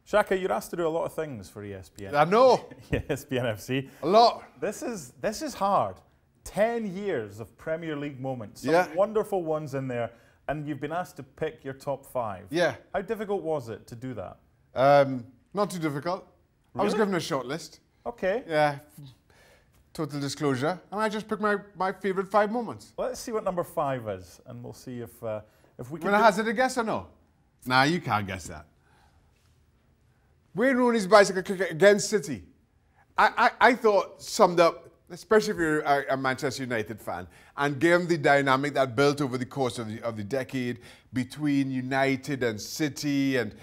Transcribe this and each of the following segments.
Shaka, you're asked to do a lot of things for ESPN. I know. ESPN FC. A lot. This is hard. 10 years of Premier League moments. Some Yeah. wonderful ones in there. And you've been asked to pick your top 5. Yeah. How difficult was it to do that? Not too difficult. I was Really? given a short list. Okay. Yeah. Total disclosure. And I just picked my favourite 5 moments. Let's see what number 5 is, and we'll see if we can. Will I hazard a guess or no? Nah, you can't guess that. Wayne Rooney's bicycle kick against City. I thought summed up, especially if you're a Manchester United fan, and given the dynamic that built over the course of the decade between United and City, and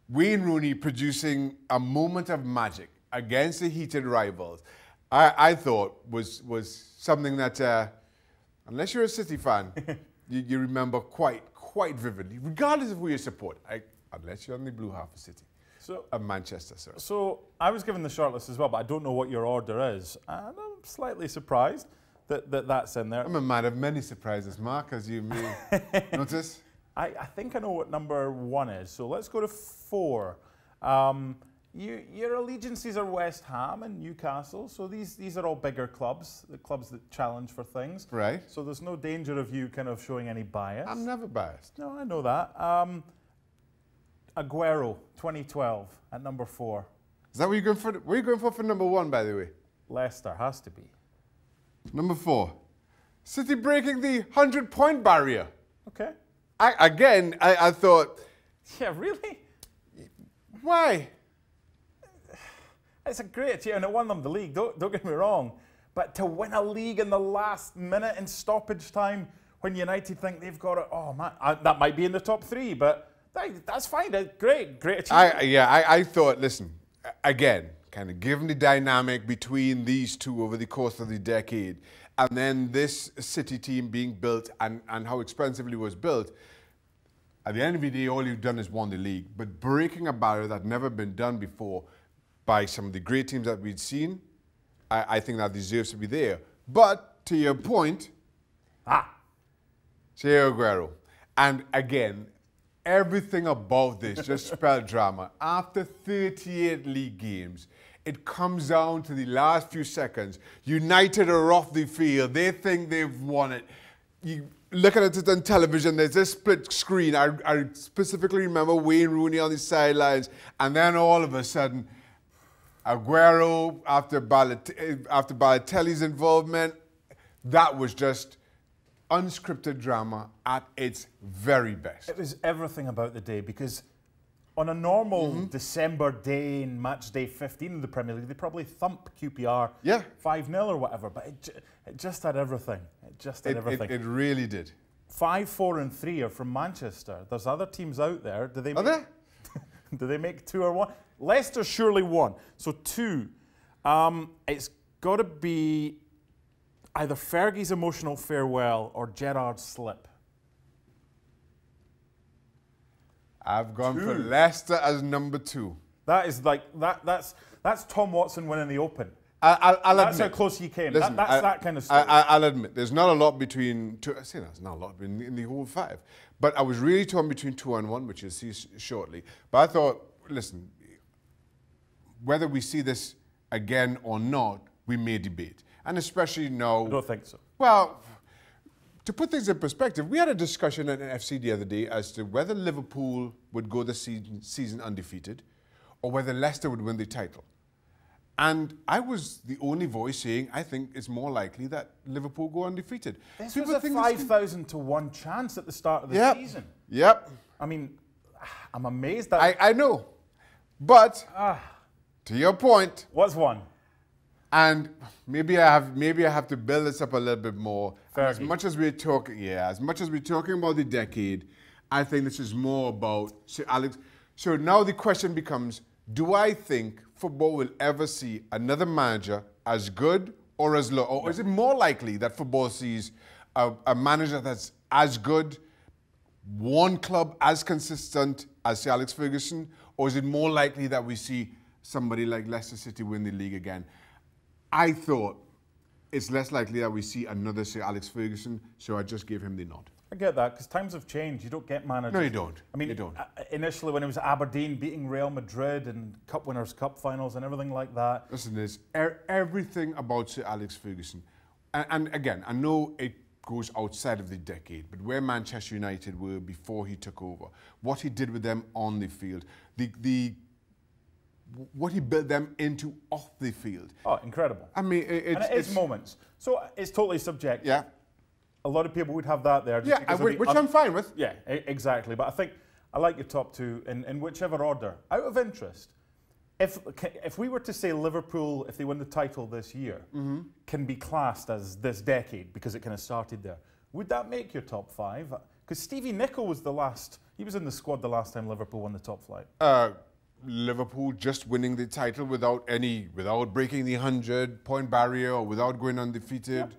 Wayne Rooney producing a moment of magic against the heated rivals, I thought was something that, unless you're a City fan, you remember quite vividly, regardless of who you support, unless you're on the blue half of City. Of Manchester, sorry. So I was given the shortlist as well, but I don't know what your order is. And I'm slightly surprised that that's in there. I'm a man of many surprises, Mark, as you may notice. I think I know what number 1 is. So let's go to 4. Your allegiances are West Ham and Newcastle. So these are all bigger clubs, the clubs that challenge for things. Right. So there's no danger of you kind of showing any bias. I'm never biased. No, I know that. Aguero, 2012, at number 4. Is that what you're going for? What are you going for number 1, by the way? Leicester, has to be. Number 4. City breaking the 100-point barrier. Okay. I thought... Yeah, really? Why? It's a great team, and it won them the league, don't get me wrong. But to win a league in the last minute in stoppage time, when United think they've got it, oh man, that might be in the top 3, but... That's fine. Great achievement. I thought, listen, again, kind of given the dynamic between these two over the course of the decade, and then this City team being built and how expensively it was built, at the end of the day, all you've done is won the league. But breaking a barrier that had never been done before by some of the great teams that we'd seen, I think that deserves to be there. But to your point, Sergio Aguero. And again, everything about this just spelled drama. After 38 league games, it comes down to the last few seconds. United are off the field. They think they've won it. You look at it on television, there's this split screen. I specifically remember Wayne Rooney on the sidelines, and then all of a sudden, Aguero, after Balotelli's involvement, that was just unscripted drama at its very best. It was everything about the day, because on a normal December day in match day 15 of the Premier League, they probably thump QPR 5-0 or whatever, but it just had everything. It just had everything. It really did. 5, 4 and 3 are from Manchester. There's other teams out there. Do they make 2 or 1? Leicester surely won. So 2. It's got to be either Fergie's emotional farewell or Gerrard's slip. I've gone for Leicester as number 2. That is like that's Tom Watson winning the Open. I'll that's admit, how close he came. Listen, That's that kind of story. I'll admit, there's not a lot between two. I say there's not a lot in the whole 5, but I was really torn between 2 and 1, which you'll see shortly. But I thought, listen, whether we see this again or not, we may debate. And especially now... I don't think so. Well, to put things in perspective, we had a discussion at FC the other day as to whether Liverpool would go the season undefeated or whether Leicester would win the title. And I was the only voice saying, I think it's more likely that Liverpool go undefeated. This was a 5,000 to 1 chance at the start of the season. Yep. I mean, I'm amazed that... I know. But, to your point... What's 1? And maybe I have to build this up a little bit more. As much as we're talking, as much as we're talking about the decade, I think this is more about Sir Alex. So now the question becomes: do I think football will ever see another manager as good or as low, or is it more likely that football sees a manager that's as good, one club as consistent as Sir Alex Ferguson, or is it more likely that we see somebody like Leicester City win the league again? I thought it's less likely that we see another Sir Alex Ferguson, so I just gave him the nod. I get that, because times have changed. You don't get managers. No, you don't. I mean, you don't. Initially when it was Aberdeen beating Real Madrid and Cup Winners' Cup finals and everything like that. Listen, there's everything about Sir Alex Ferguson. And again, I know it goes outside of the decade, but where Manchester United were before he took over, what he did with them on the field, what he built them into off the field. Oh, incredible. I mean, it's moments. So it's totally subjective. Yeah. A lot of people would have that there. Just Which I'm fine with. Yeah, exactly. But I think I like your top two in whichever order. Out of interest, if we were to say Liverpool, if they win the title this year, can be classed as this decade because it kind of started there, would that make your top five? Because Stevie Nicol was he was in the squad the last time Liverpool won the top flight. Liverpool just winning the title without breaking the 100-point barrier or without going undefeated. Yep.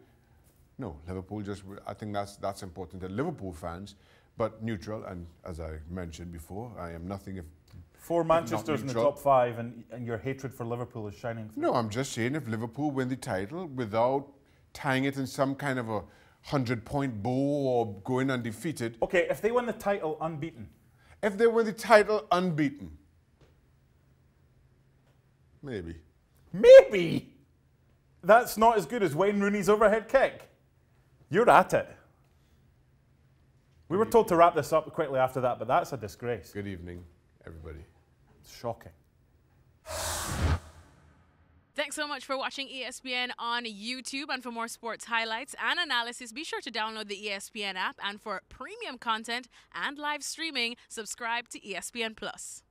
No, Liverpool I think that's important to Liverpool fans, but neutral. And as I mentioned before, I am nothing if 4 Manchesters in the top 5, and your hatred for Liverpool is shining through. No, I'm just saying if Liverpool win the title without tying it in some kind of a 100-point bow or going undefeated. Okay, if they win the title unbeaten. If they win the title unbeaten. Maybe. Maybe? That's not as good as Wayne Rooney's overhead kick. You're at it. We were told to wrap this up quickly after that, but that's a disgrace. Good evening, everybody. It's shocking. Thanks so much for watching ESPN on YouTube. And for more sports highlights and analysis, be sure to download the ESPN app. And for premium content and live streaming, subscribe to ESPN Plus.